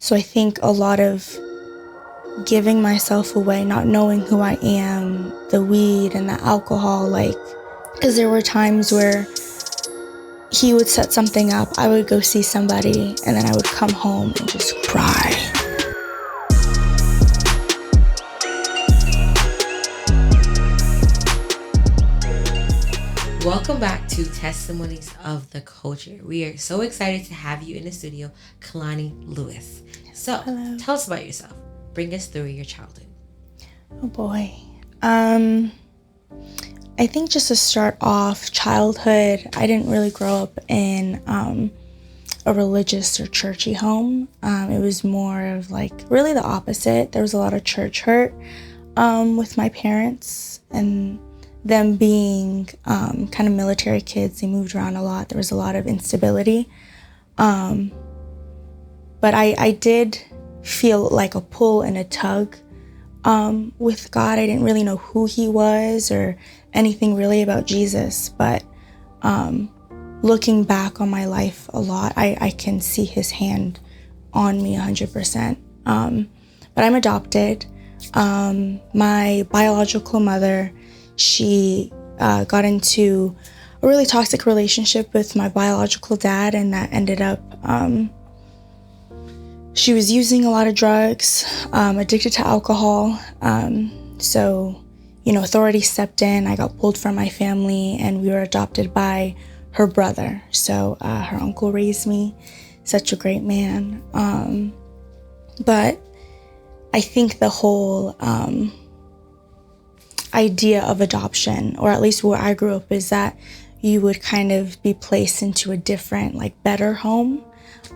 So I think a lot of giving myself away, not knowing who I am, the weed and the alcohol, like, because there were times where he would set something up, I would go see somebody, and then I would come home and just cry. Welcome back to Testimonies of the Culture. We are so excited to have you in the studio, Kalani Lewis. So, Hello. Tell us about yourself. Bring us through your childhood. Oh boy. I think just to start off, childhood, I didn't really grow up in a religious or churchy home. It was more of like really the opposite. There was a lot of church hurt with my parents, and them being kind of military kids. They moved around a lot. There was a lot of instability. But I did feel like a pull and a tug with God. I didn't really know who he was or anything really about Jesus. But looking back on my life a lot, I can see his hand on me 100%. But I'm adopted. My biological mother, she got into a really toxic relationship with my biological dad, and that ended up, she was using a lot of drugs, addicted to alcohol. So, authorities stepped in. I got pulled from my family, and we were adopted by her brother. So her uncle raised me, such a great man. But I think the whole idea of adoption, or at least where I grew up, is that you would kind of be placed into a different, like, better home.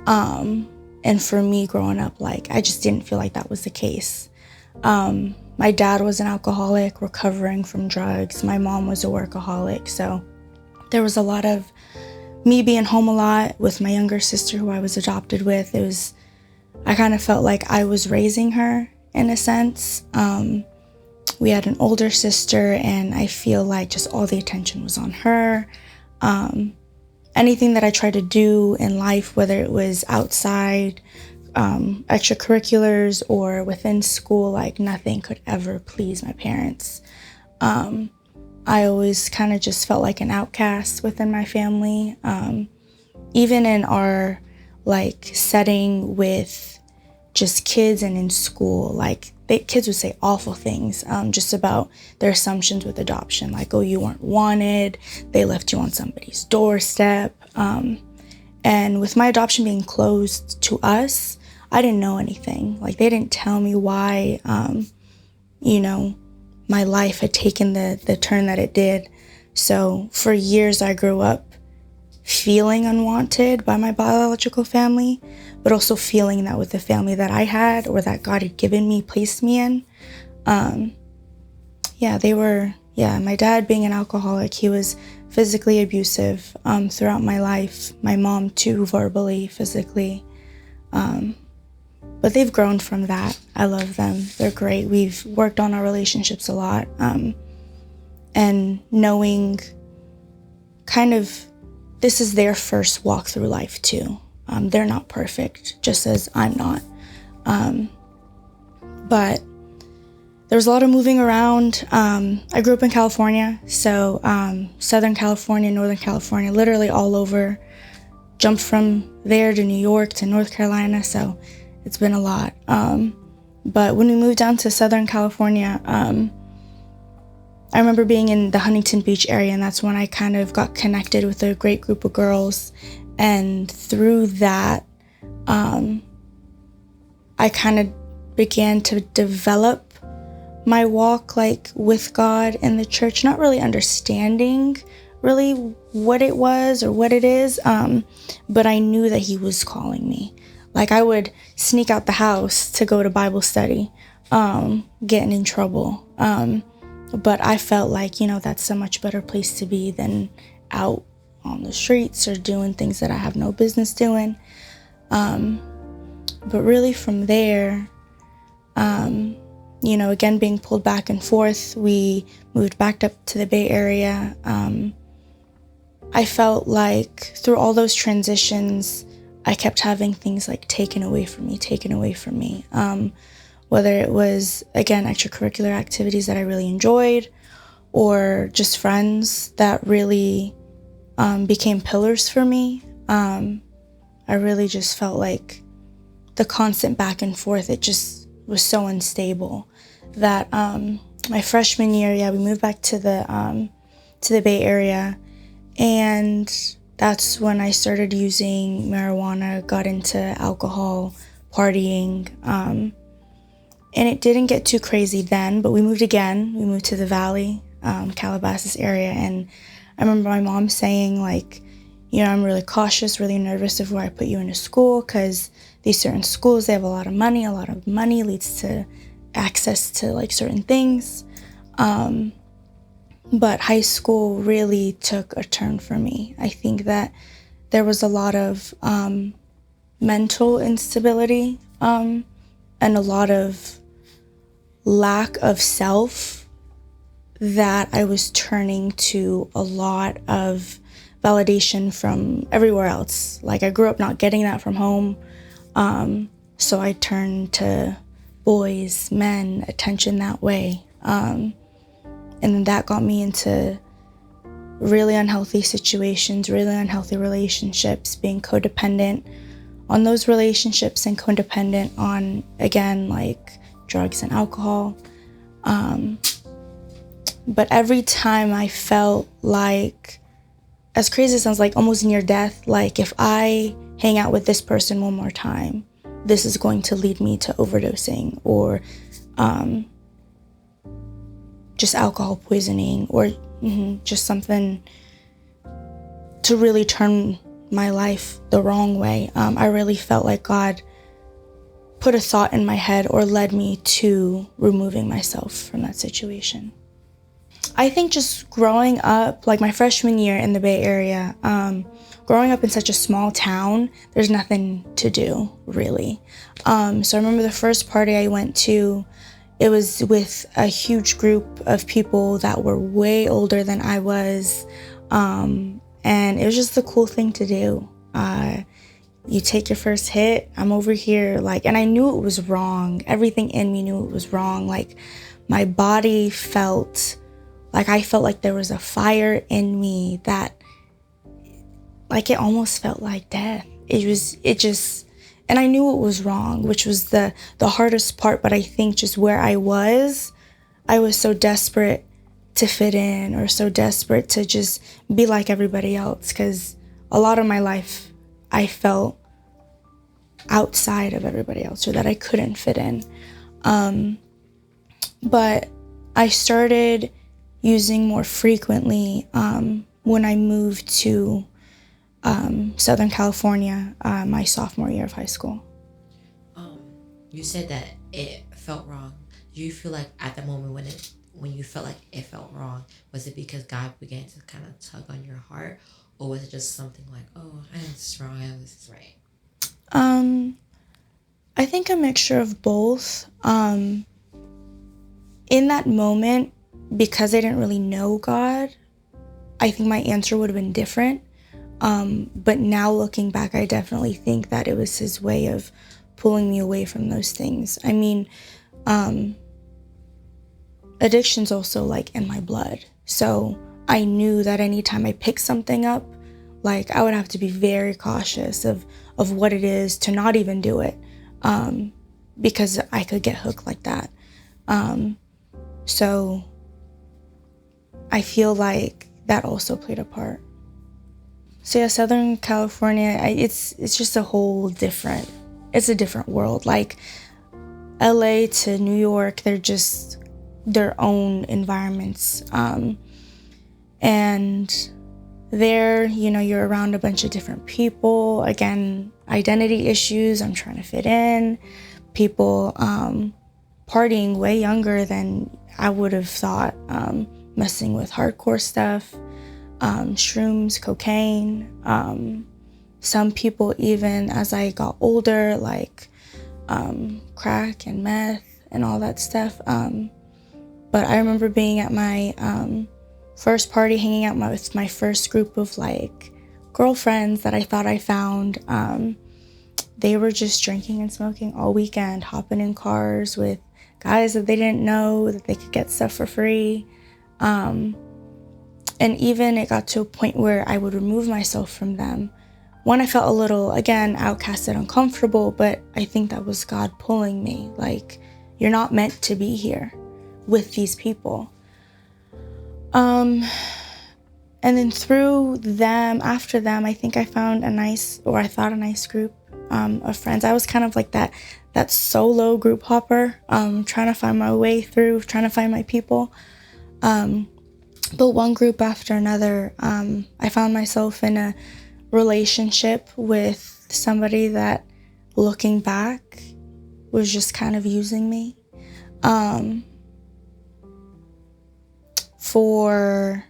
And for me growing up, like, I just didn't feel like that was the case. My dad was an alcoholic recovering from drugs. My mom was a workaholic. So there was a lot of me being home a lot with my younger sister who I was adopted with. I kind of felt like I was raising her in a sense. We had an older sister, and I feel like just all the attention was on her. Anything that I tried to do in life, whether it was outside, extracurriculars, or within school, like, nothing could ever please my parents. I always kind of just felt like an outcast within my family. Even in our, like, setting with just kids and in school, like, kids would say awful things just about their assumptions with adoption, like, oh, you weren't wanted, they left you on somebody's doorstep. And with my adoption being closed to us, I didn't know anything. Like, they didn't tell me why, my life had taken the turn that it did. So for years I grew up feeling unwanted by my biological family, but also feeling that with the family that I had, or that God had given me, placed me in. My dad being an alcoholic, he was physically abusive throughout my life. My mom too, verbally, physically. But they've grown from that. I love them. They're great. We've worked on our relationships a lot. And knowing kind of this is their first walk through life too. They're not perfect, just as I'm not. But there was a lot of moving around. I grew up in California, so Southern California, Northern California, literally all over. Jumped from there to New York to North Carolina, so it's been a lot. But when we moved down to Southern California, I remember being in the Huntington Beach area, and that's when I kind of got connected with a great group of girls. And through that, I kind of began to develop my walk, like, with God in the church, not really understanding really what it was or what it is, but I knew that he was calling me. Like, I would sneak out the house to go to Bible study, getting in trouble. But I felt like, that's a much better place to be than out on the streets or doing things that I have no business doing. But really from there, again, being pulled back and forth, we moved back up to the Bay Area. I felt like through all those transitions, I kept having things like taken away from me. Whether it was, again, extracurricular activities that I really enjoyed, or just friends that really became pillars for me. I really just felt like the constant back and forth, it just was so unstable that my freshman year, we moved back to the Bay Area, and that's when I started using marijuana, got into alcohol, partying, and it didn't get too crazy then, but we moved again. We moved to the Valley, Calabasas area, and I remember my mom saying, like, I'm really cautious, really nervous of where I put you into school, because these certain schools, they have a lot of money. A lot of money leads to access to, like, certain things. But high school really took a turn for me. I think that there was a lot of mental instability and a lot of lack of self that I was turning to a lot of validation from everywhere else. Like, I grew up not getting that from home, so I turned to boys, men, attention that way. And then that got me into really unhealthy situations, really unhealthy relationships, being codependent on those relationships and codependent on, again, like drugs and alcohol. But every time I felt like, as crazy as it sounds, like almost near death, like if I hang out with this person one more time, this is going to lead me to overdosing or just alcohol poisoning or just something to really turn my life the wrong way. I really felt like God put a thought in my head or led me to removing myself from that situation. I think just growing up, like my freshman year in the Bay Area, growing up in such a small town, there's nothing to do, really. So I remember the first party I went to, it was with a huge group of people that were way older than I was, and it was just the cool thing to do. You take your first hit, I'm over here, like, and I knew it was wrong. Everything in me knew it was wrong. Like, my body felt like I felt like there was a fire in me that, like, it almost felt like death. And I knew it was wrong, which was the hardest part. But I think just where I was so desperate to fit in or so desperate to just be like everybody else. Because a lot of my life, I felt outside of everybody else or that I couldn't fit in. But I started using more frequently when I moved to Southern California my sophomore year of high school. You said that it felt wrong. Do you feel like at the moment when you felt like it felt wrong, was it because God began to kind of tug on your heart, or was it just something like, oh, I know this is wrong, I know this is right? I think a mixture of both. In that moment, because I didn't really know God, I think my answer would have been different. But now looking back, I definitely think that it was his way of pulling me away from those things. I mean, addiction's also like in my blood. So I knew that anytime I picked something up, like I would have to be very cautious of what it is to not even do it, because I could get hooked like that. So I feel like that also played a part. So yeah, Southern California, it's just a whole different, it's a different world. Like LA to New York, they're just their own environments. And there, you're around a bunch of different people. Again, identity issues, I'm trying to fit in. People partying way younger than I would have thought, messing with hardcore stuff, shrooms, cocaine. Some people, even as I got older, like crack and meth and all that stuff. But I remember being at my first party, hanging out with my first group of like girlfriends that I thought I found. they were just drinking and smoking all weekend, hopping in cars with guys that they didn't know, that they could get stuff for free. And even it got to a point where I would remove myself from them. When I felt a little, again, outcasted, uncomfortable, but I think that was God pulling me. Like, you're not meant to be here with these people. And then through them, after them, I think I found a nice group of friends. I was kind of like that solo group hopper, trying to find my way through, trying to find my people. But one group after another, I found myself in a relationship with somebody that, looking back, was just kind of using me for,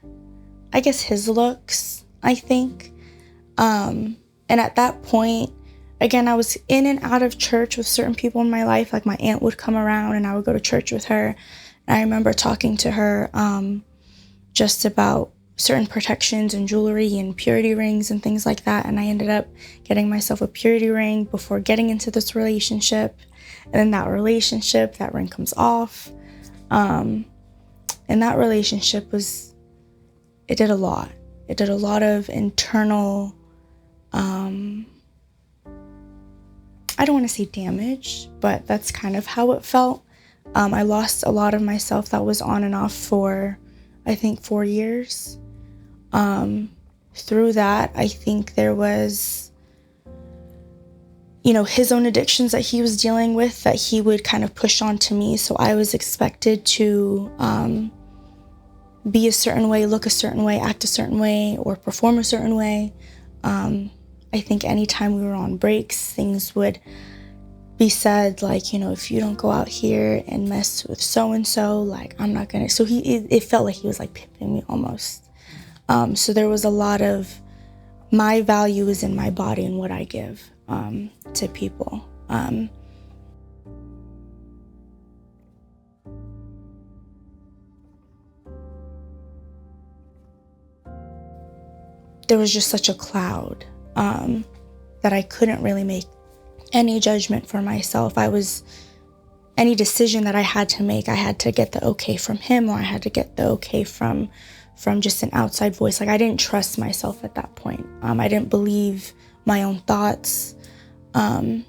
I guess, his looks, I think. And at that point, again, I was in and out of church with certain people in my life. Like, my aunt would come around and I would go to church with her. And I remember talking to her just about certain protections and jewelry and purity rings and things like that. And I ended up getting myself a purity ring before getting into this relationship. And then that ring comes off. And that relationship it did a lot. It did a lot of internal, I don't want to say damage, but that's kind of how it felt. I lost a lot of myself that was on and off for, I think, 4 years. Through that, I think there was, his own addictions that he was dealing with that he would kind of push onto me. So I was expected to be a certain way, look a certain way, act a certain way, or perform a certain way. I think anytime we were on breaks, things would be said like, if you don't go out here and mess with so-and-so, like, I'm not gonna. So it felt like he was like pimping me almost. So there was a lot of, my value is in my body and what I give to people. There was just such a cloud that I couldn't really make any judgment for myself. Any decision that I had to make, I had to get the okay from him, or I had to get the okay from just an outside voice. Like, I didn't trust myself at that point. I didn't believe my own thoughts. I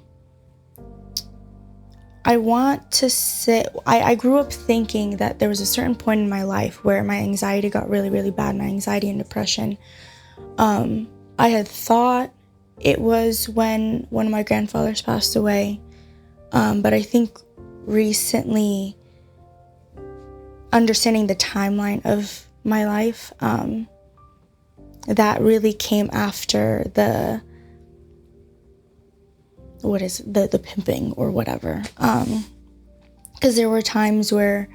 grew up thinking that there was a certain point in my life where my anxiety got really, really bad, my anxiety and depression. I had thought it was when one of my grandfathers passed away. But I think recently, understanding the timeline of my life, that really came after the pimping or whatever. Because there were times where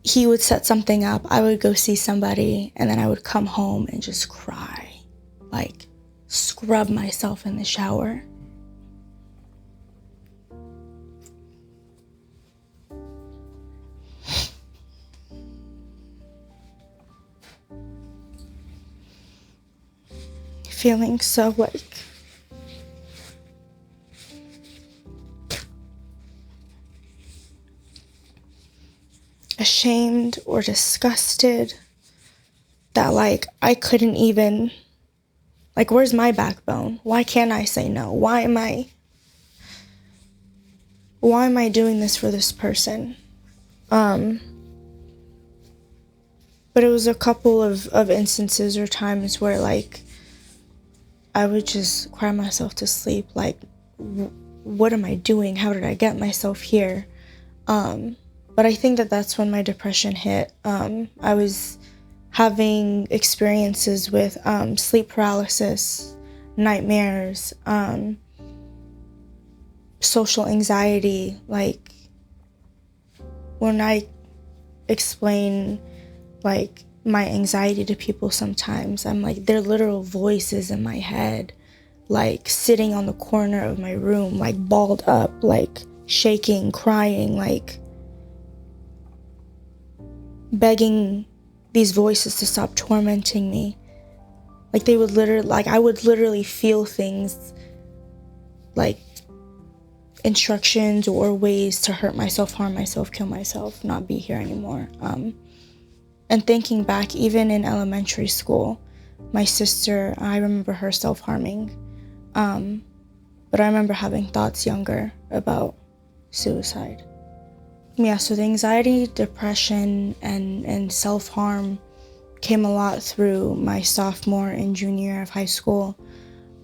he would set something up, I would go see somebody, and then I would come home and just cry, like scrub myself in the shower. Feeling so like ashamed or disgusted that like I couldn't even, like, where's my backbone? Why can't I say no? Why am I doing this for this person? But it was a couple of instances or times where like I would just cry myself to sleep, like, what am I doing? How did I get myself here? But I think that's when my depression hit. I was having experiences with sleep paralysis, nightmares, social anxiety. Like, when I explain like my anxiety to people sometimes, I'm like, they're literal voices in my head, like sitting on the corner of my room, like balled up, like shaking, crying, like begging these voices to stop tormenting me. Like, they would literally, like, I would literally feel things like instructions or ways to hurt myself, harm myself, kill myself, not be here anymore. And thinking back, even in elementary school, my sister, I remember her self-harming. But I remember having thoughts younger about suicide. Yeah, so the anxiety, depression, and self-harm came a lot through my sophomore and junior year of high school.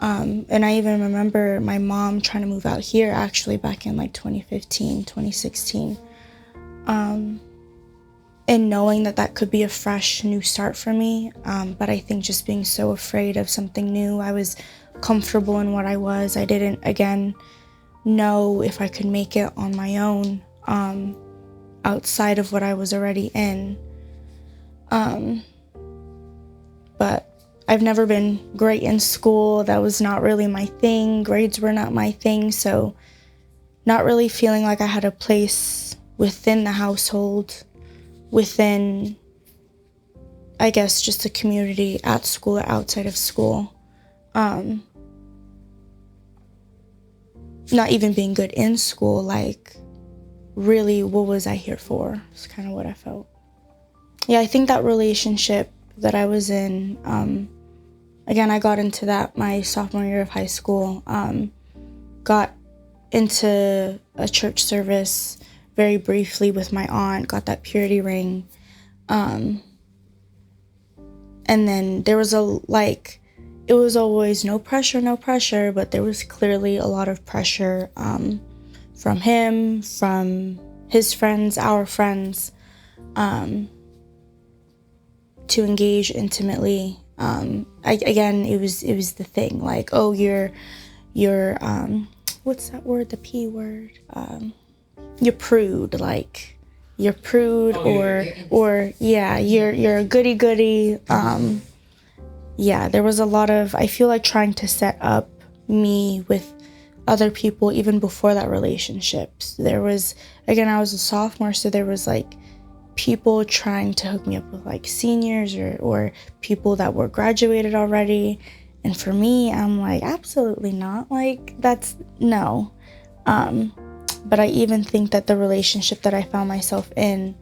And I even remember my mom trying to move out here actually back in like 2015, 2016. And knowing that could be a fresh new start for me. But I think just being so afraid of something new, I was comfortable in what I was. I didn't, again, know if I could make it on my own outside of what I was already in. But I've never been great in school. That was not really my thing. Grades were not my thing. So not really feeling like I had a place within the household, within, I guess, just a community at school or outside of school. Not even being good in school, like, really, what was I here for? It's kind of what I felt. Yeah, I think that relationship that I was in, again, I got into that my sophomore year of high school, got into a church service very briefly with my aunt, got that purity ring, and then there was it was always no pressure, but there was clearly a lot of pressure from him, from his friends, our friends, to engage intimately. Again, it was the thing, like, oh, you're what's that word, the P word? You're prude, like, you're prude, or yeah, you're a goody. Yeah, there was a lot of, I feel like, trying to set up me with other people even before that relationships. There was, again, I was a sophomore, so there was like people trying to hook me up with like seniors or people that were graduated already. And for me, I'm like, absolutely not. Like, that's no. But I even think that the relationship that I found myself in,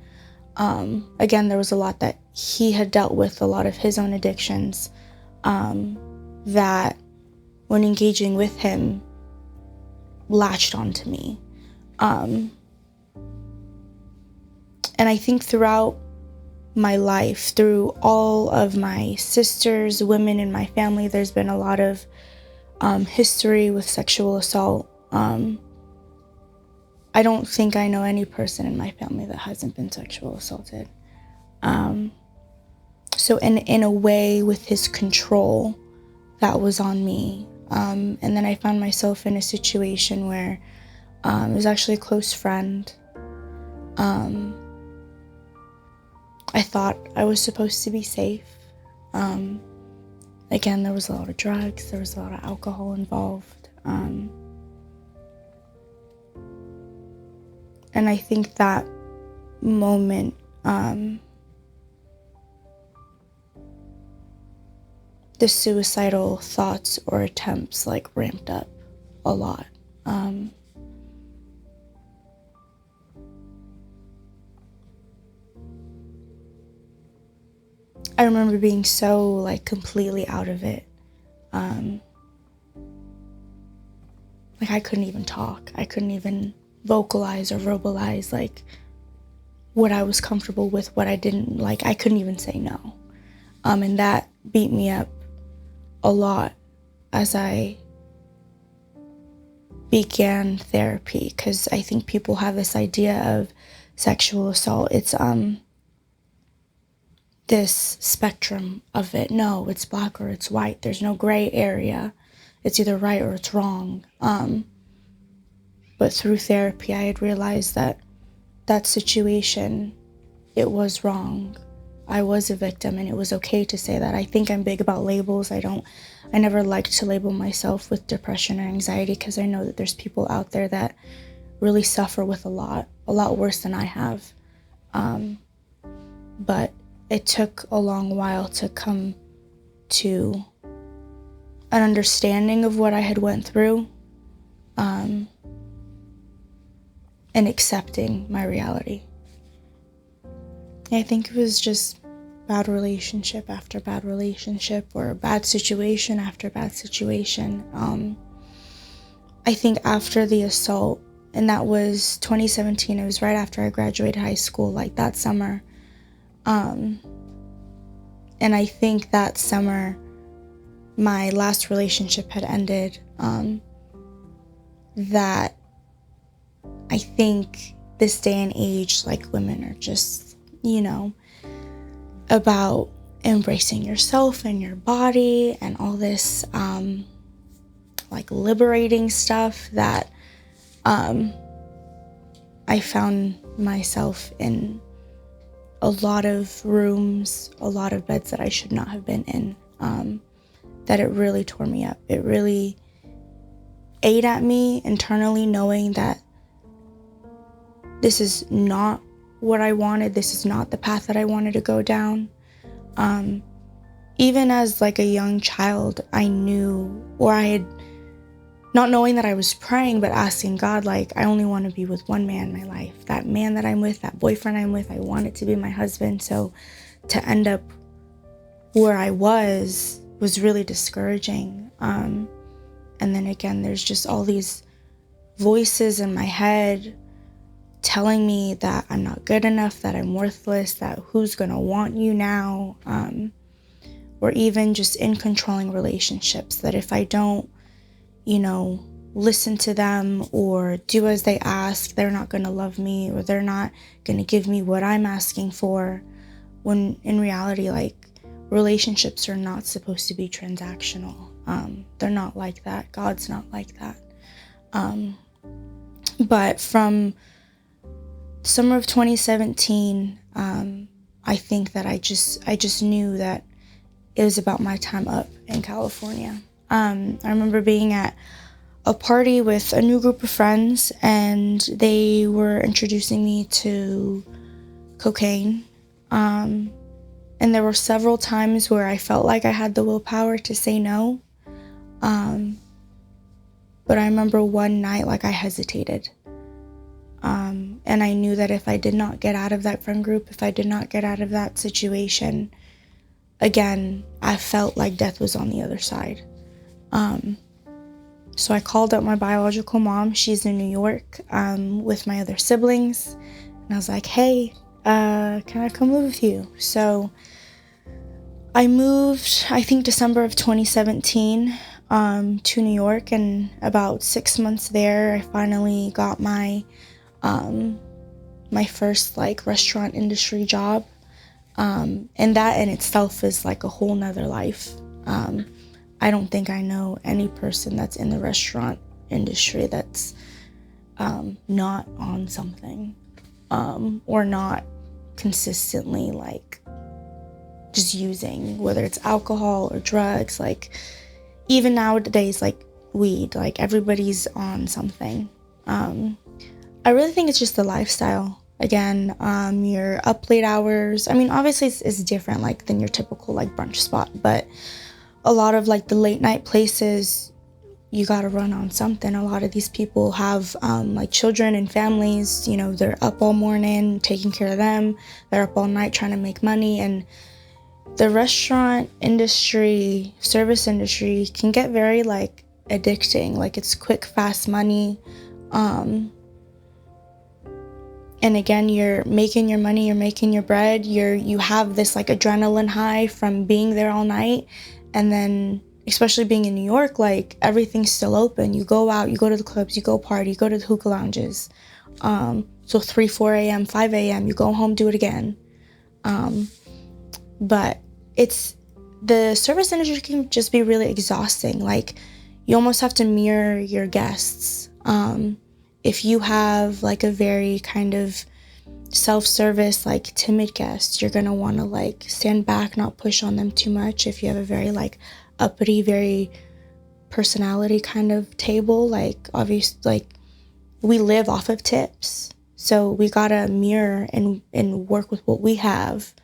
again, there was a lot that he had dealt with, a lot of his own addictions, that when engaging with him latched onto me. And I think throughout my life, through all of my sisters, women in my family, there's been a lot of history with sexual assault. I don't think I know any person in my family that hasn't been sexual assaulted. So in a way, with his control, that was on me. And then I found myself in a situation where it was actually a close friend. I thought I was supposed to be safe. Again, there was a lot of drugs, there was a lot of alcohol involved. And I think that moment, the suicidal thoughts or attempts like ramped up a lot. I remember being so like completely out of it. Like I couldn't even talk. I couldn't even vocalize or verbalize like what I was comfortable with, what I didn't like. I couldn't even say no. And that beat me up a lot as I began therapy, because I think people have this idea of sexual assault. It's this spectrum of it. No, it's black or it's white. There's no gray area. It's either right or it's wrong. But through therapy, I had realized that that situation, it was wrong. I was a victim, and it was okay to say that. I think I'm big about labels. I never liked to label myself with depression or anxiety, because I know that there's people out there that really suffer with a lot worse than I have. But it took a long while to come to an understanding of what I had went through. and accepting my reality. I think it was just bad relationship after bad relationship, or bad situation after bad situation. I think after the assault, and that was 2017, it was right after I graduated high school, like that summer. And I think that summer, my last relationship had ended. That I think this day and age, like, women are just, about embracing yourself and your body and all this, like, liberating stuff that I found myself in a lot of rooms, a lot of beds that I should not have been in, that it really tore me up. It really ate at me internally, knowing that this is not what I wanted. This is not the path that I wanted to go down. Even as like a young child, I knew, or I had, not knowing that I was praying, but asking God, like, I only want to be with one man in my life. That man that I'm with, that boyfriend I'm with, I want it to be my husband. So to end up where I was really discouraging. And then again, there's just all these voices in my head telling me that I'm not good enough, that I'm worthless, that who's gonna want you now, or even just in controlling relationships, that if I don't, listen to them or do as they ask, they're not gonna love me, or they're not gonna give me what I'm asking for, when in reality, like, relationships are not supposed to be transactional. They're not like that. God's not like that. But from summer of 2017, I think that I just knew that it was about my time up in California. I remember being at a party with a new group of friends, and they were introducing me to cocaine. And there were several times where I felt like I had the willpower to say no. But I remember one night, like, I hesitated. And I knew that if I did not get out of that friend group, if I did not get out of that situation, again, I felt like death was on the other side. So I called up my biological mom. She's in New York, with my other siblings. And I was like, hey, can I come live with you? So I moved, I think December of 2017, to New York. And about 6 months there, I finally got my first, like, restaurant industry job. And that in itself is like a whole nother life. I don't think I know any person that's in the restaurant industry that's not on something, or not consistently, like, just using, whether it's alcohol or drugs. Like, even nowadays, like weed, like, everybody's on something. I really think it's just the lifestyle. Again, you're up late hours. I mean, obviously it's different, like, than your typical, like, brunch spot, but a lot of, like, the late night places, you gotta run on something. A lot of these people have, like, children and families, they're up all morning taking care of them. They're up all night trying to make money. And the restaurant industry, service industry can get very, like, addicting. Like, it's quick, fast money. And again, you're making your money, you're making your bread, you have this, like, adrenaline high from being there all night. And then, especially being in New York, like, everything's still open. You go out, you go to the clubs, you go party, you go to the hookah lounges. So 3, 4 a.m., 5 a.m., you go home, do it again. But the service industry can just be really exhausting. Like, you almost have to mirror your guests. If you have, like, a very kind of self-service, like, timid guest, you're gonna want to, like, stand back, not push on them too much. If you have a very, like, uppity, very personality kind of table, like, obviously, like, we live off of tips, so we gotta mirror and work with what we have,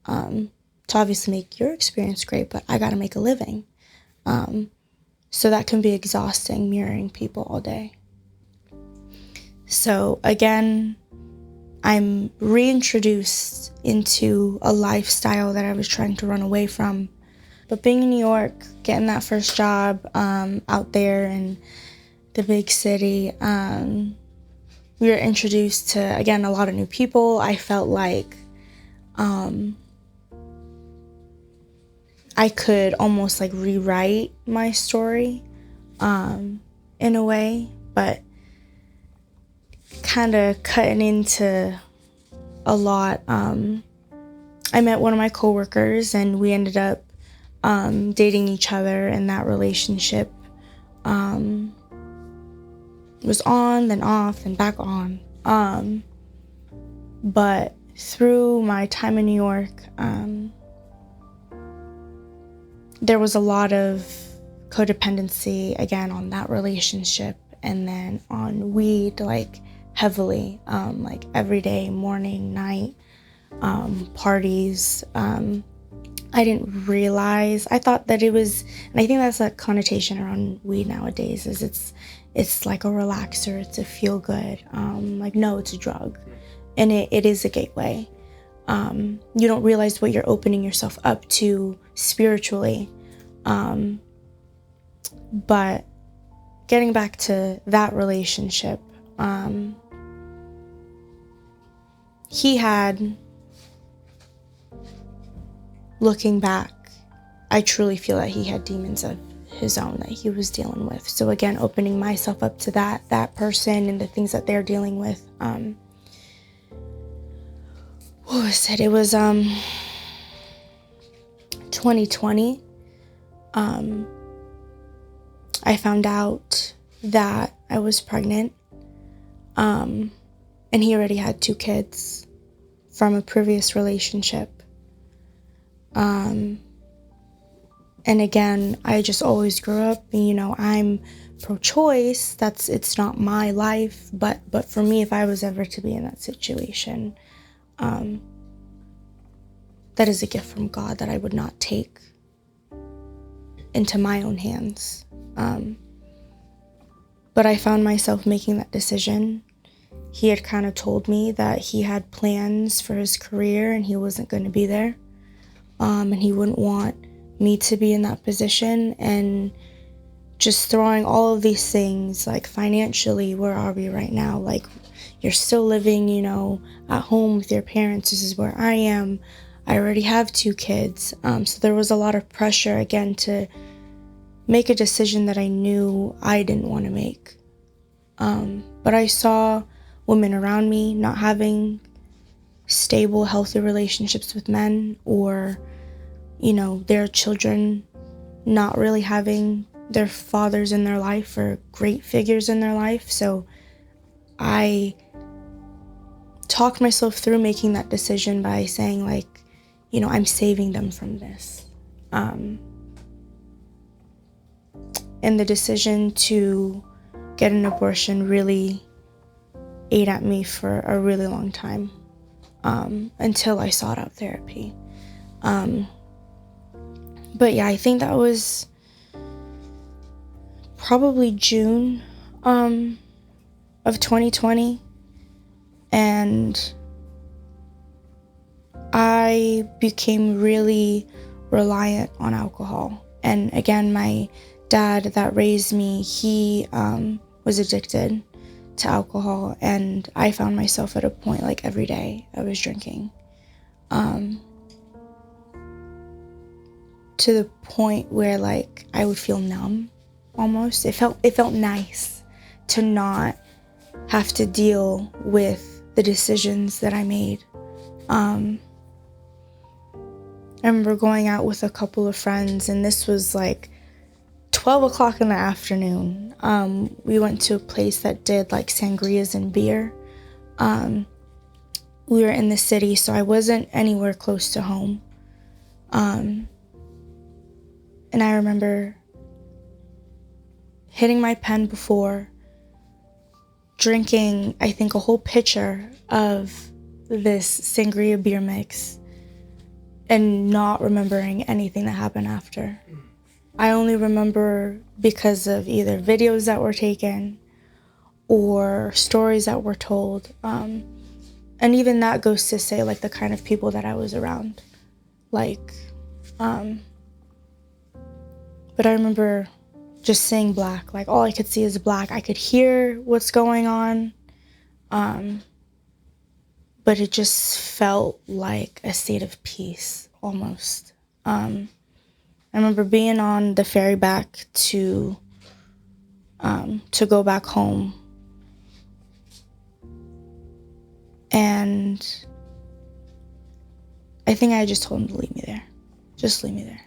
to obviously make your experience great, but I gotta make a living. So that can be exhausting, mirroring people all day. So again, I'm reintroduced into a lifestyle that I was trying to run away from. But being in New York, getting that first job out there in the big city, we were introduced to, again, a lot of new people. I felt like I could almost like rewrite my story in a way, but kind of cutting into a lot. I met one of my coworkers and we ended up dating each other, and that relationship was on, then off, then back on. But through my time in New York, there was a lot of codependency, again, on that relationship, and then on weed, like heavily, like every day, morning, night, parties. I didn't realize, I thought that it was, and I think that's a connotation around weed nowadays, is it's like a relaxer, it's a feel good, like no, it's a drug, and it is a gateway. You don't realize what you're opening yourself up to spiritually. But getting back to that relationship, he had, looking back, I truly feel that he had demons of his own that he was dealing with. So again, opening myself up to that person and the things that they're dealing with. What was it? It was 2020. I found out that I was pregnant. And he already had 2 kids from a previous relationship. And again, I just always grew up, you know, I'm pro-choice. It's not my life, but for me, if I was ever to be in that situation, that is a gift from God that I would not take into my own hands. But I found myself making that decision. He had kind of told me that he had plans for his career and he wasn't going to be there. And he wouldn't want me to be in that position, and just throwing all of these things, like financially, where are we right now? Like, you're still living, you know, at home with your parents. This is where I am. I already have 2 kids. So there was a lot of pressure, again, to make a decision that I knew I didn't want to make. But I saw women around me not having stable, healthy relationships with men, or, you know, their children not really having their fathers in their life or great figures in their life. So I talked myself through making that decision by saying, like, you know, I'm saving them from this. And the decision to get an abortion really ate at me for a really long time, until I sought out therapy. But yeah, I think that was probably June of 2020, and I became really reliant on alcohol. And again, my dad that raised me, he was addicted to alcohol, and I found myself at a point, like, every day I was drinking, to the point where, like, I would feel numb almost. It felt nice to not have to deal with the decisions that I made. I remember going out with a couple of friends, and this was like 12 o'clock in the afternoon. We went to a place that did like sangrias and beer. We were in the city, so I wasn't anywhere close to home. And I remember hitting my pen before, drinking, I think, a whole pitcher of this sangria beer mix, and not remembering anything that happened after. I only remember because of either videos that were taken or stories that were told. And even that goes to say, like, the kind of people that I was around. Like, but I remember just seeing black. Like, all I could see is black. I could hear what's going on. But it just felt like a state of peace, almost. I remember being on the ferry back to go back home. And I think I just told him to leave me there. Just leave me there.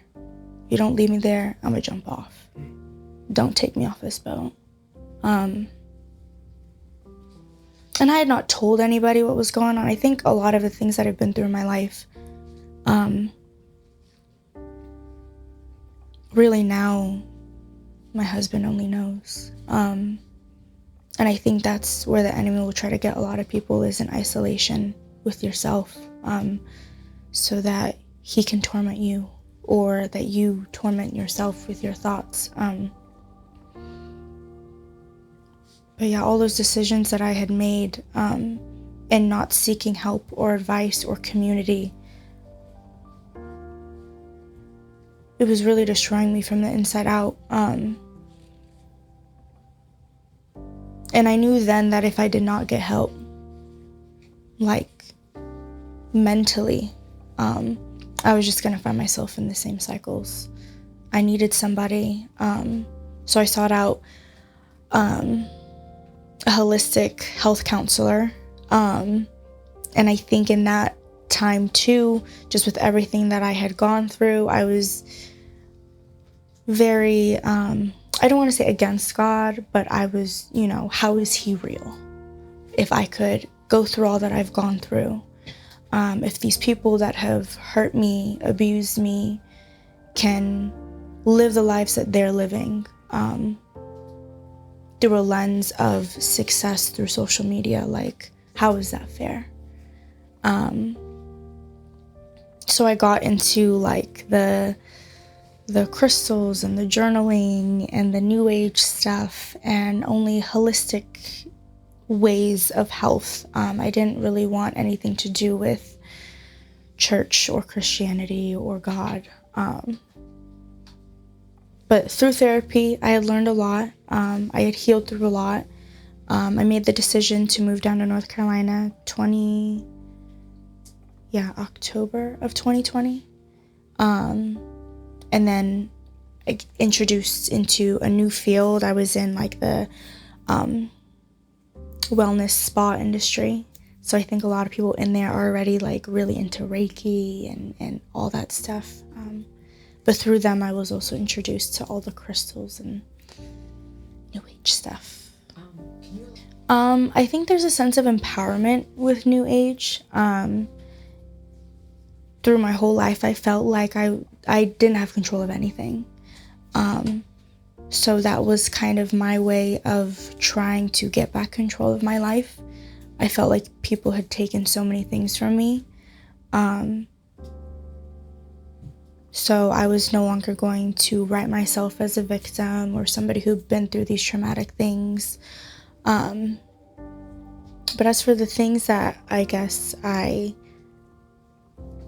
If you don't leave me there, I'm gonna jump off. Don't take me off this boat. And I had not told anybody what was going on. I think a lot of the things that I've been through in my life, really now, my husband only knows. And I think that's where the enemy will try to get a lot of people, is in isolation with yourself, so that he can torment you, or that you torment yourself with your thoughts. But yeah, all those decisions that I had made, and not seeking help or advice or community, it was really destroying me from the inside out. And I knew then that if I did not get help, like, mentally, I was just gonna find myself in the same cycles. I needed somebody, so I sought out a holistic health counselor, and I think in that time too, just with everything that I had gone through, I was very, I don't want to say against God, but I was, how is he real? If I could go through all that I've gone through, if these people that have hurt me, abused me, can live the lives that they're living, through a lens of success through social media, like, how is that fair? So I got into, like, the crystals and the journaling and the new age stuff, and only holistic ways of health. I didn't really want anything to do with church or Christianity or God. But through therapy, I had learned a lot. I had healed through a lot. I made the decision to move down to North Carolina October of 2020. And then introduced into a new field. I was in, like, the wellness spa industry. So I think a lot of people in there are already, like, really into Reiki and all that stuff. But through them, I was also introduced to all the crystals and new age stuff. I think there's a sense of empowerment with new age. Through my whole life, I felt like I didn't have control of anything. So that was kind of my way of trying to get back control of my life. I felt like people had taken so many things from me. So I was no longer going to write myself as a victim or somebody who'd been through these traumatic things. But as for the things that I guess I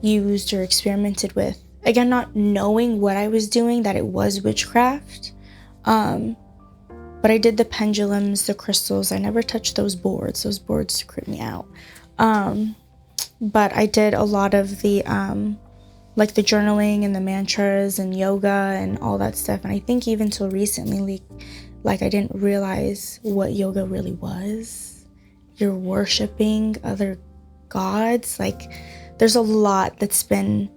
used or experimented with, again, not knowing what I was doing, that it was witchcraft, but I did the pendulums, the crystals. I never touched those boards creep me out. But I did a lot of the like the journaling and the mantras and yoga and all that stuff. And I think even till recently, like I didn't realize what yoga really was. You're worshiping other gods. Like, there's a lot that's been,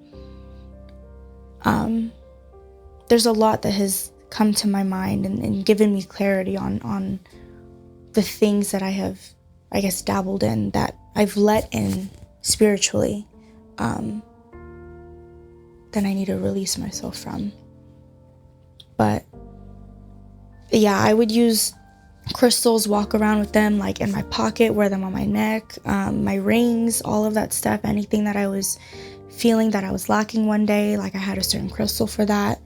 there's a lot that has come to my mind and given me clarity on the things that I have, I guess, dabbled in, that I've let in spiritually, that I need to release myself from. But yeah, I would use crystals, walk around with them, like in my pocket, wear them on my neck, my rings, all of that stuff. Anything that I was feeling that I was lacking one day, like I had a certain crystal for that.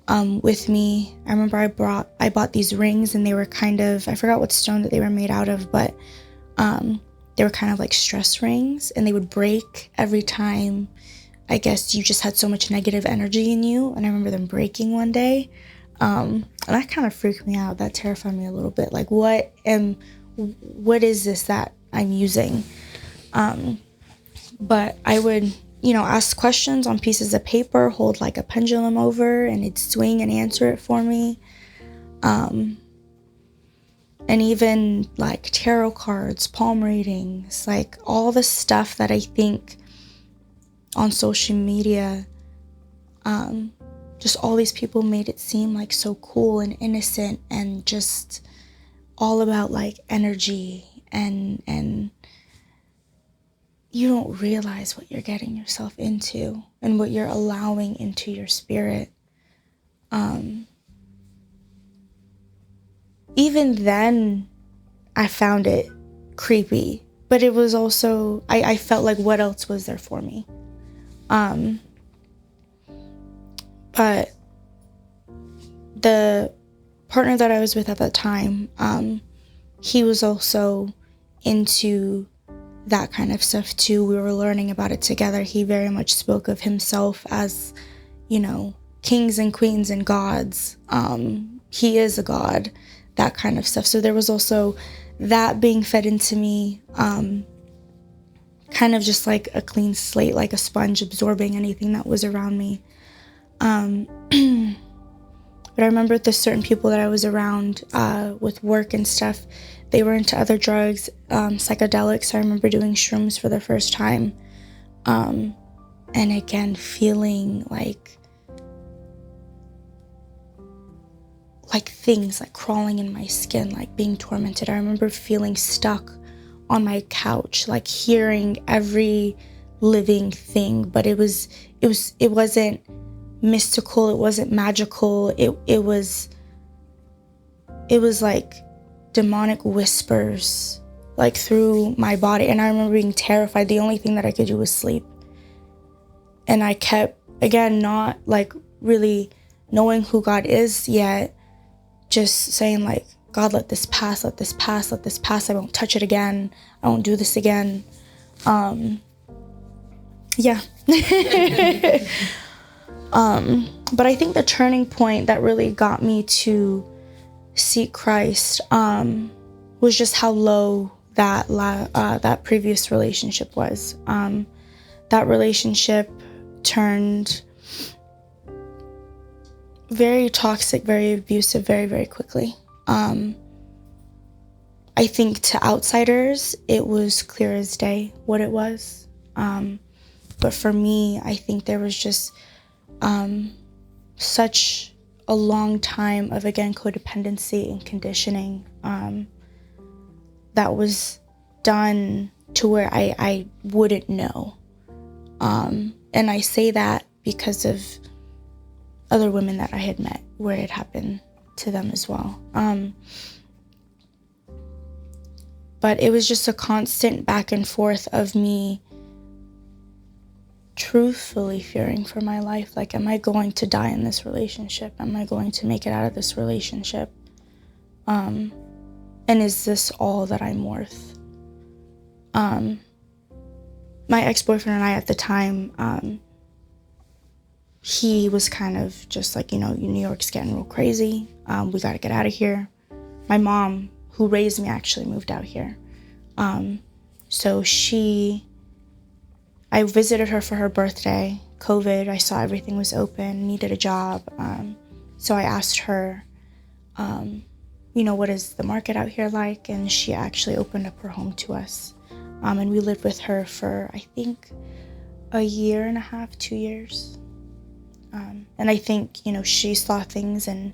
with me. I remember I bought these rings, and they were kind of, I forgot what stone that they were made out of, but they were kind of like stress rings, and they would break every time, I guess, you just had so much negative energy in you. And I remember them breaking one day. And that kind of freaked me out. That terrified me a little bit. Like, what is this that I'm using? But I would, ask questions on pieces of paper, hold like a pendulum over, and it'd swing and answer it for me. And even like tarot cards, palm readings, like all the stuff that I think on social media, just all these people made it seem like so cool and innocent and just all about like energy, and you don't realize what you're getting yourself into and what you're allowing into your spirit. Even then, I found it creepy, but it was also, I felt like, what else was there for me? But the partner that I was with at that time, he was also into that kind of stuff too. We were learning about it together. He very much spoke of himself as, kings and queens and gods. He is a god, that kind of stuff. So there was also that being fed into me, kind of just like a clean slate, like a sponge absorbing anything that was around me. But I remember the certain people that I was around with work and stuff, they were into other drugs, psychedelics. I remember doing shrooms for the first time. And again, feeling like things like crawling in my skin, like being tormented. I remember feeling stuck on my couch, like hearing every living thing, but it wasn't mystical, it wasn't magical, it was like demonic whispers like through my body. And I remember being terrified. The only thing that I could do was sleep, and I kept, again, not like really knowing who God is yet, just saying like, God, let this pass, let this pass, let this pass. I won't touch it again, I won't do this again. Yeah. But I think the turning point that really got me to seek Christ was just how low that previous relationship was. That relationship turned very toxic, very abusive, very, very quickly. I think to outsiders, it was clear as day what it was. But for me, I think there was just such a long time of, again, codependency and conditioning that was done to where I wouldn't know. And I say that because of other women that I had met where it happened to them as well. But it was just a constant back and forth of me truthfully fearing for my life. Like, am I going to die in this relationship? Am I going to make it out of this relationship? And is this all that I'm worth? My ex-boyfriend and I at the time, he was kind of just like, New York's getting real crazy. We got to get out of here. My mom, who raised me, actually moved out here. So I visited her for her birthday. COVID, I saw everything was open, needed a job. So I asked her, what is the market out here like? And she actually opened up her home to us. And we lived with her for, I think, a year and a half, 2 years. And I think, she saw things in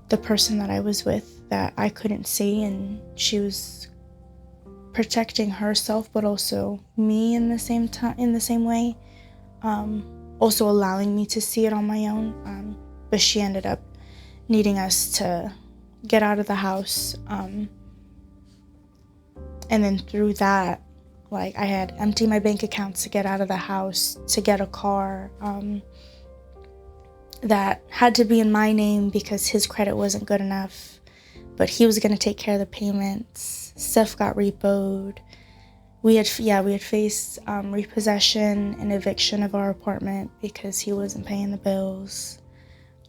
the person that I was with that I couldn't see, and she was protecting herself, but also me in the same time, in the same way. Also allowing me to see it on my own. But she ended up needing us to get out of the house. And then through that, like, I had emptied my bank accounts to get out of the house, to get a car. that had to be in my name because his credit wasn't good enough, but he was going to take care of the payments. Stuff got repoed. We had faced repossession and eviction of our apartment because he wasn't paying the bills.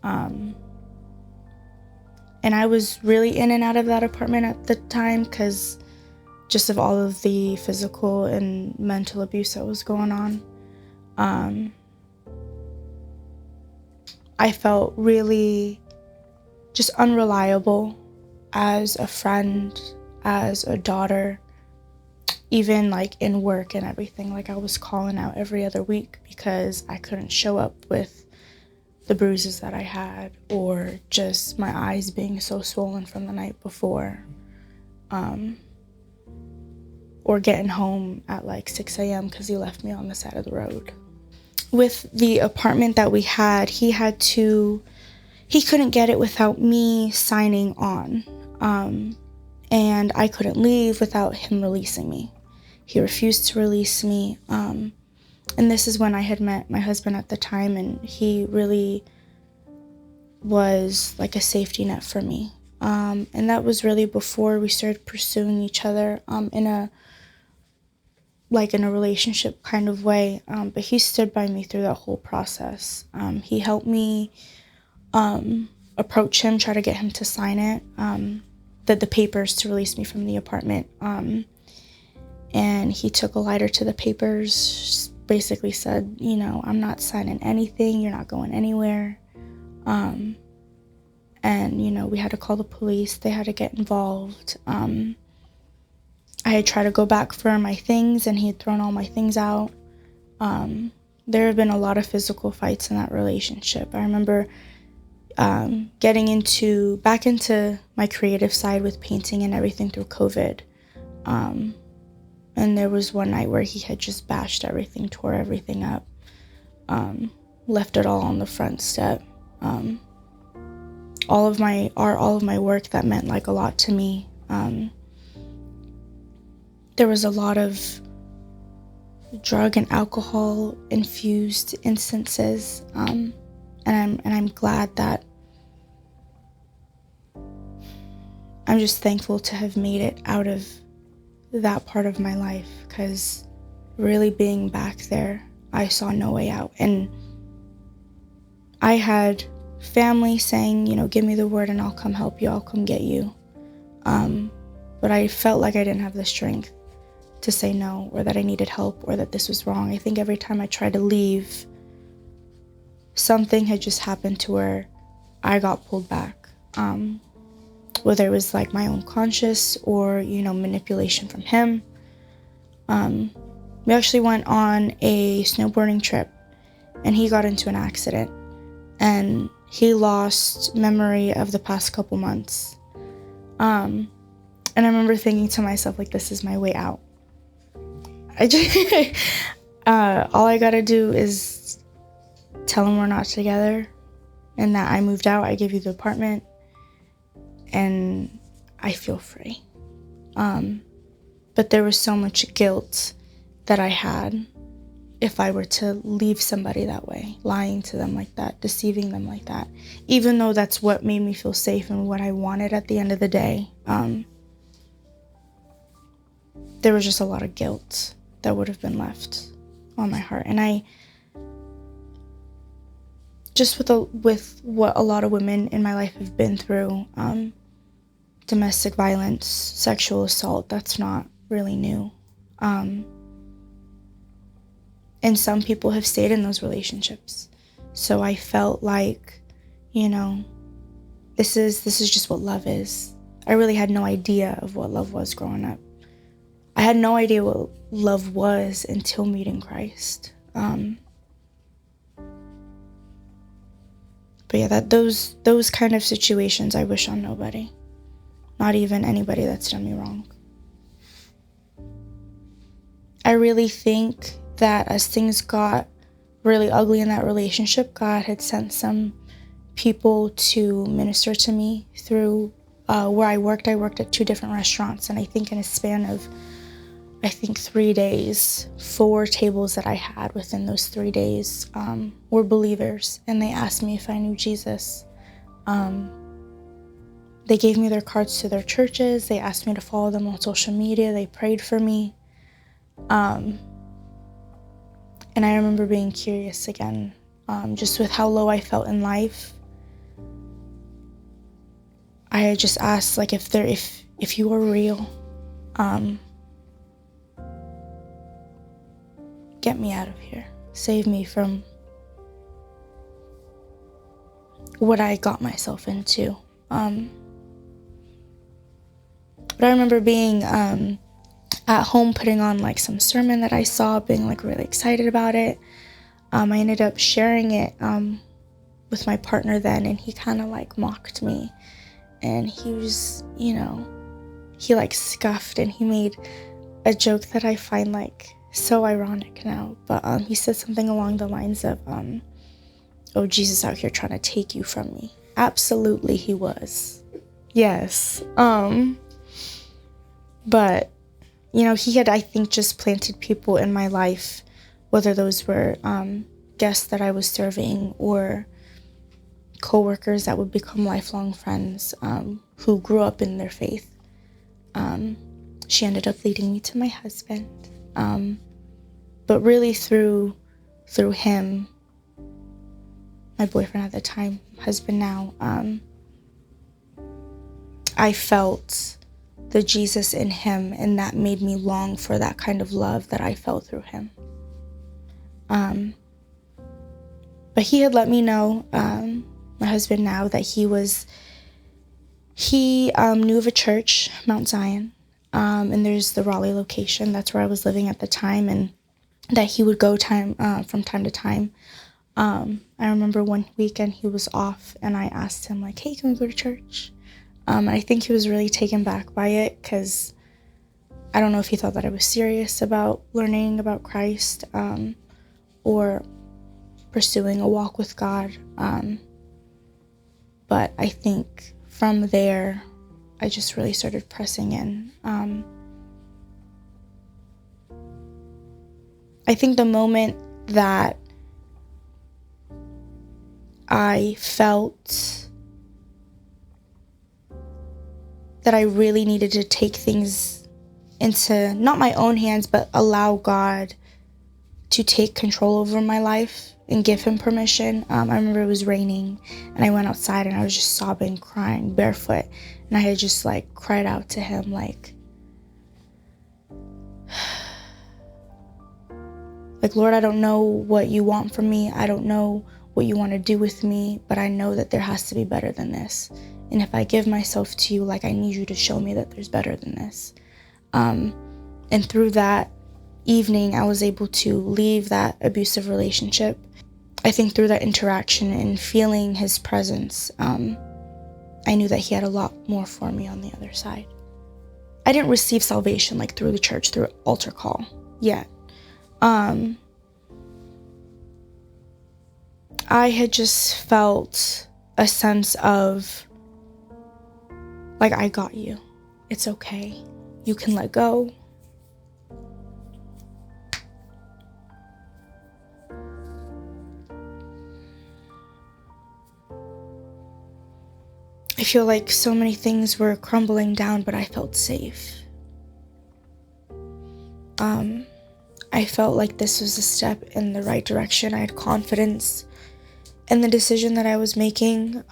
And I was really in and out of that apartment at the time because just of all of the physical and mental abuse that was going on. I felt really just unreliable as a friend, as a daughter, even like in work and everything. Like I was calling out every other week because I couldn't show up with the bruises that I had, or just my eyes being so swollen from the night before, or getting home at like 6 a.m. because he left me on the side of the road. With the apartment that we had, he couldn't get it without me signing on. And I couldn't leave without him releasing me. He refused to release me. And this is when I had met my husband at the time, and he really was like a safety net for me. And that was really before we started pursuing each other in a relationship kind of way. But he stood by me through that whole process. He helped me approach him, try to get him to sign it, the papers to release me from the apartment. And he took a lighter to the papers, basically said, I'm not signing anything, you're not going anywhere. And, we had to call the police, they had to get involved. I had tried to go back for my things, and he had thrown all my things out. There have been a lot of physical fights in that relationship. I remember getting back into my creative side with painting and everything through COVID. And there was one night where he had just bashed everything, tore everything up, left it all on the front step. All of my art, all of my work that meant like a lot to me. There was a lot of drug and alcohol infused instances, and I'm glad that I'm just thankful to have made it out of that part of my life, because really being back there, I saw no way out. And I had family saying, give me the word and I'll come help you, I'll come get you. But I felt like I didn't have the strength to say no, or that I needed help, or that this was wrong. I think every time I tried to leave, something had just happened to where I got pulled back. Whether it was like my own conscience or, manipulation from him. We actually went on a snowboarding trip, and he got into an accident, and he lost memory of the past couple months. And I remember thinking to myself, like, this is my way out. All I gotta do is tell him we're not together and that I moved out, I give you the apartment, and I feel free. But there was so much guilt that I had if I were to leave somebody that way, lying to them like that, deceiving them like that, even though that's what made me feel safe and what I wanted at the end of the day. There was just a lot of guilt that would have been left on my heart. And I just with what a lot of women in my life have been through, domestic violence, sexual assault, that's not really new. And some people have stayed in those relationships. So I felt like, this is just what love is. I really had no idea of what love was growing up. I had no idea what love was until meeting Christ. But yeah, those kind of situations I wish on nobody. Not even anybody that's done me wrong. I really think that as things got really ugly in that relationship, God had sent some people to minister to me through where I worked. I worked at 2 different restaurants, and I think in a span of I think 3 days, 4 tables that I had within those 3 days were believers, and they asked me if I knew Jesus. They gave me their cards to their churches. They asked me to follow them on social media. They prayed for me. And I remember being curious again, just with how low I felt in life. I had just asked, like, if you were real, get me out of here. Save me from what I got myself into. But I remember being at home, putting on like some sermon that I saw, being like really excited about it. I ended up sharing it with my partner then, and he kind of like mocked me. And he was, he like scuffed, and he made a joke that I find like so ironic now. But he said something along the lines of, oh, Jesus out here trying to take you from me. Absolutely he was. Yes. But, he had, I think, just planted people in my life, whether those were guests that I was serving or co-workers that would become lifelong friends who grew up in their faith. She ended up leading me to my husband. But really through him, my boyfriend at the time, husband now, I felt the Jesus in him, and that made me long for that kind of love that I felt through him. But he had let me know, my husband now, that he knew of a church, Mount Zion, and there's the Raleigh location. That's where I was living at the time, and that he would go from time to time. I remember one weekend he was off, and I asked him, like, hey, can we go to church? I think he was really taken back by it, because I don't know if he thought that I was serious about learning about Christ or pursuing a walk with God. But I think from there, I just really started pressing in. I think the moment that I felt that I really needed to take things into not my own hands, but allow God to take control over my life and give him permission. I remember it was raining, and I went outside, and I was just sobbing, crying, barefoot, and I had just like cried out to him, like, Lord, I don't know what you want from me. I don't know what you want to do with me, but I know that there has to be better than this. And if I give myself to you, like, I need you to show me that there's better than this. And through that evening, I was able to leave that abusive relationship. I think through that interaction and feeling his presence, I knew that he had a lot more for me on the other side. I didn't receive salvation like through the church, through altar call yet. I had just felt a sense of, like, I got you. It's okay. You can let go. I feel like so many things were crumbling down, but I felt safe. I felt like this was a step in the right direction. I had confidence in the decision that I was making.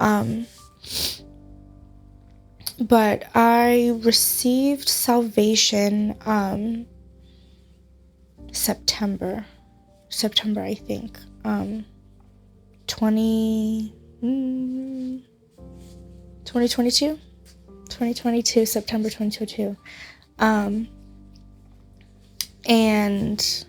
But I received salvation September, I think. 2022, September 2022. And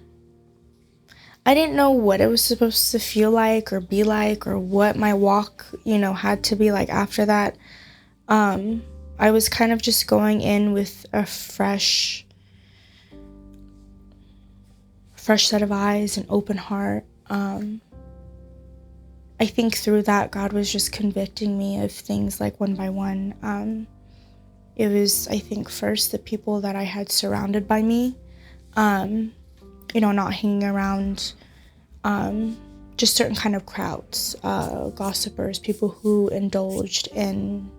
I didn't know what it was supposed to feel like or be like, or what my walk, had to be like after that. I was kind of just going in with a fresh set of eyes, an open heart. I think through that, God was just convicting me of things like one by one. It was, I think, first the people that I had surrounded by me. Not hanging around just certain kind of crowds, gossipers, people who indulged in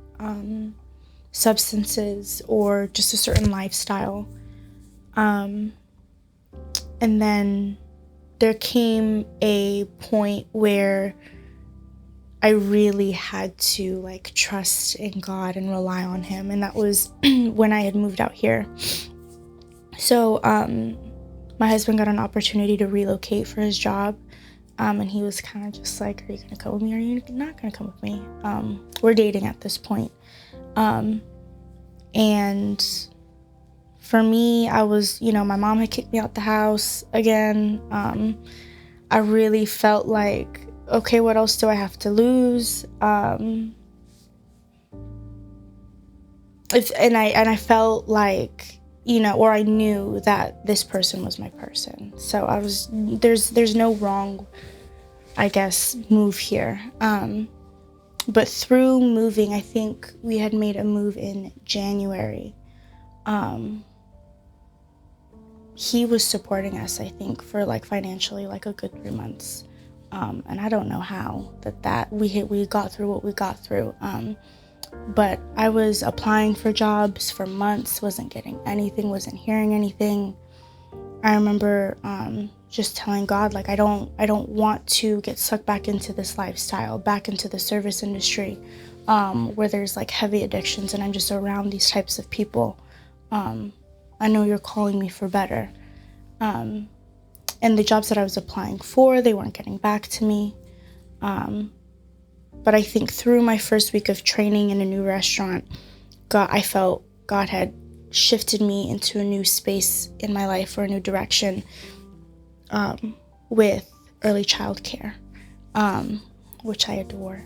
substances or just a certain lifestyle. And then there came a point where I really had to trust in God and rely on him. And that was when I had moved out here. So my husband got an opportunity to relocate for his job. And he was kind of just like, are you going to come with me or are you not going to come with me? We're dating at this point. And for me, I was, my mom had kicked me out the house again. I really felt like, okay, what else do I have to lose? And I felt like, or I knew that this person was my person. So there's no wrong, I guess, move here. But through moving, I think we had made a move in January. He was supporting us, I think, for financially a good 3 months. And I don't know how we got through what we got through. But I was applying for jobs for months, wasn't getting anything, wasn't hearing anything. I remember just telling God, I don't want to get sucked back into this lifestyle, back into the service industry, where there's heavy addictions and I'm just around these types of people. I know you're calling me for better. And the jobs that I was applying for, they weren't getting back to me. But I think through my first week of training in a new restaurant, I felt God had shifted me into a new space in my life, or a new direction, with early child care, which I adore.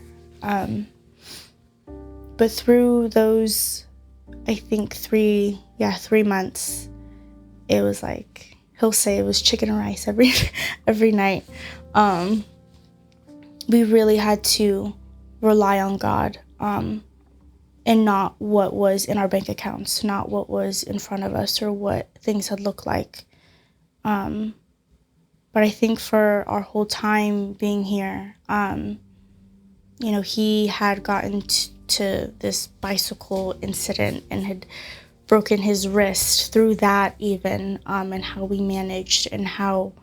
But through those, I think 3 months, it was he'll say it was chicken and rice every night. We really had to rely on God, and not what was in our bank accounts, not what was in front of us or what things had looked like. But I think for our whole time being here, he had gotten to this bicycle incident and had broken his wrist through that even, and how we managed and how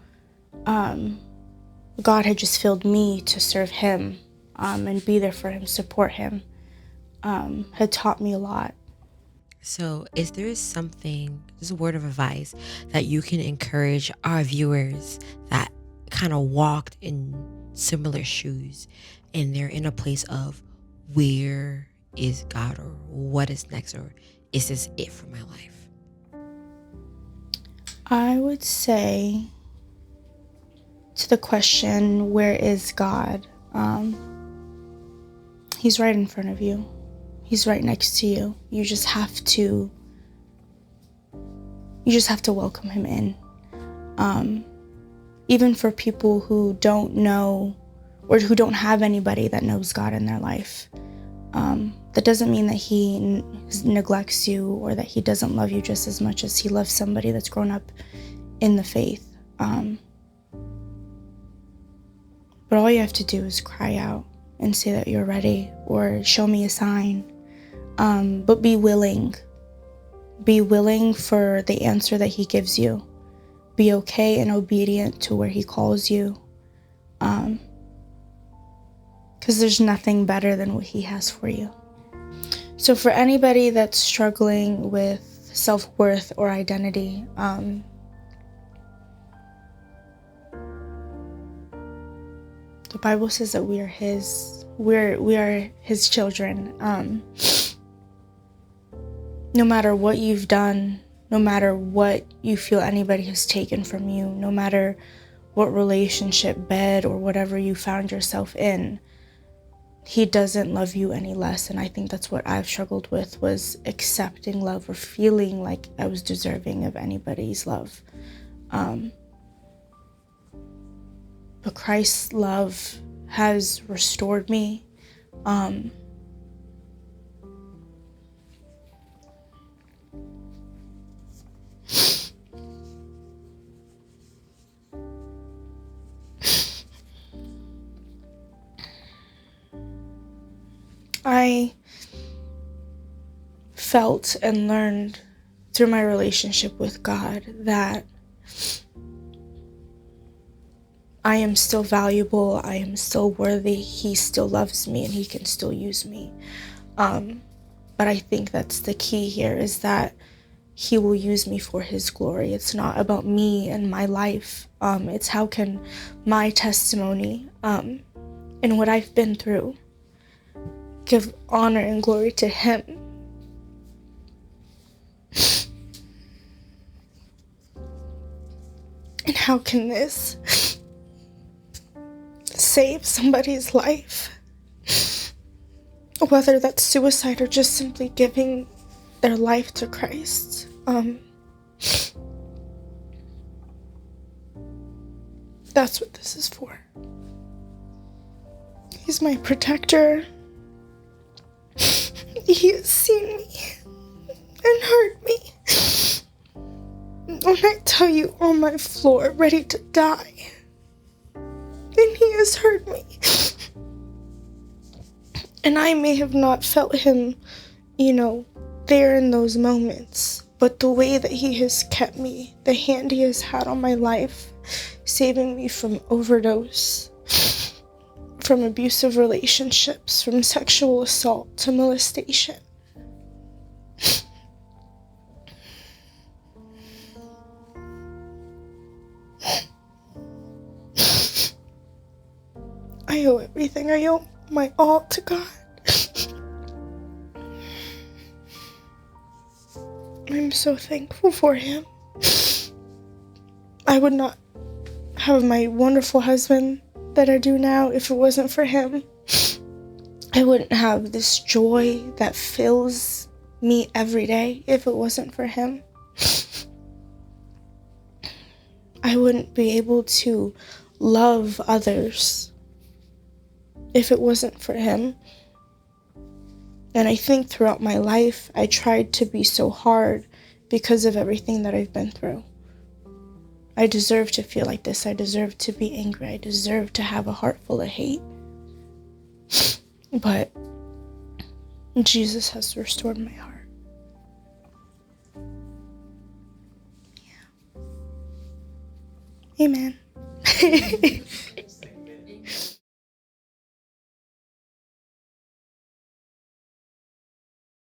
God had just filled me to serve him, and be there for him, support him, had taught me a lot. So, is there something, just a word of advice, that you can encourage our viewers that kind of walked in similar shoes and they're in a place of, where is God, or what is next, or is this it for my life? I would say, to the question, where is God? He's right in front of you. He's right next to you. You just have to welcome him in. Even for people who don't know, or who don't have anybody that knows God in their life. That doesn't mean that he neglects you, or that he doesn't love you just as much as he loves somebody that's grown up in the faith. But all you have to do is cry out and say that you're ready, or show me a sign. But be willing. Be willing for the answer that he gives you. Be okay and obedient to where he calls you. Because there's nothing better than what he has for you. So for anybody that's struggling with self-worth or identity, the Bible says that we are his children. No matter what you've done, no matter what you feel anybody has taken from you, no matter what relationship, bed, or whatever you found yourself in, he doesn't love you any less. And I think that's what I've struggled with, was accepting love or feeling like I was deserving of anybody's love. But Christ's love has restored me. I felt and learned through my relationship with God that I am still valuable, I am still worthy, He still loves me, and He can still use me. But I think that's the key here, is that He will use me for His glory. It's not about me and my life. It's how can my testimony and what I've been through give honor and glory to Him. And how can this save somebody's life? Whether that's suicide or just simply giving their life to Christ. That's what this is for. He's my protector. He has seen me and heard me. When I tell you, on my floor, ready to die, and He has heard me. And I may have not felt Him, there in those moments, but the way that He has kept me, the hand He has had on my life, saving me from overdose, from abusive relationships, from sexual assault to molestation. I owe everything. I owe my all to God. I'm so thankful for Him. I would not have my wonderful husband that I do now if it wasn't for Him. I wouldn't have this joy that fills me every day if it wasn't for Him. I wouldn't be able to love others if it wasn't for Him. And I think throughout my life, I tried to be so hard because of everything that I've been through. I deserve to feel like this. I deserve to be angry. I deserve to have a heart full of hate. But Jesus has restored my heart. Yeah. Amen.